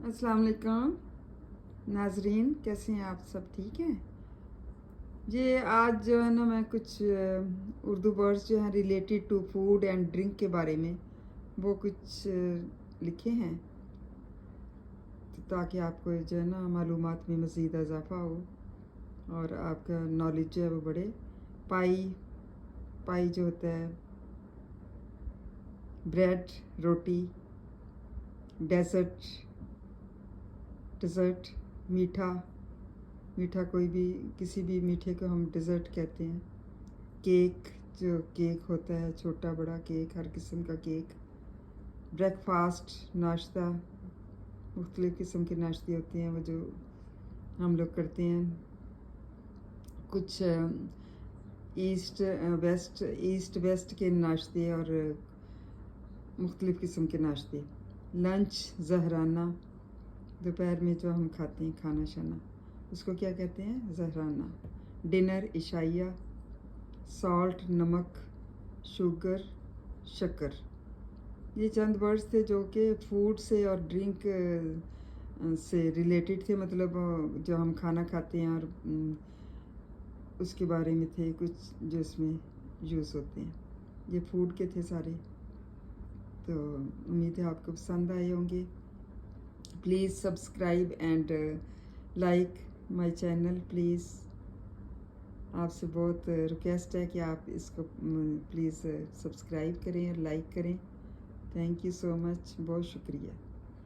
अस्सलाम वालेकुम नाजरीन, कैसे हैं आप सब? ठीक हैं। ये आज जो है ना, मैं कुछ उर्दू वर्ड्स जो हैं related to food and drink के बारे में वो कुछ लिखे हैं, तो ताकि आपको जो है ना मालूमात में मज़ीद इजाफ़ा हो और आपका नॉलेज जो है वो बढ़े। पाई पाई जो होता है, ब्रेड, रोटी, डेजर्ट, डिज़र्ट, मीठा मीठा कोई भी किसी भी मीठे को हम डिज़र्ट कहते हैं। केक, जो केक होता है, छोटा बड़ा केक, हर किस्म का केक। ब्रेकफास्ट, नाश्ता, मुख्तलिफ़ किस्म के नाश्ते होते हैं वो जो हम लोग करते हैं। कुछ ईस्ट वेस्ट के नाश्ते और मुख्तलिफ़ किस्म के नाश्ते। लंच, ज़हराना, दोपहर में जो हम खाते हैं खाना शाना, उसको क्या कहते हैं? ज़हराना। डिनर, इशाइया, सॉल्ट, नमक, शुगर, शक्कर। ये चंद वर्ड्स थे जो कि फूड से और ड्रिंक से रिलेटेड थे, मतलब जो हम खाना खाते हैं और उसके बारे में थे कुछ जो इसमें यूज़ होते हैं। ये फूड के थे सारे, तो उम्मीद है आपको पसंद आए होंगे। Please subscribe and like my channel please. आपसे बहुत रिक्वेस्ट है कि आप इसको प्लीज़ सब्सक्राइब करें और लाइक करें। थैंक यू सो मच, बहुत शुक्रिया।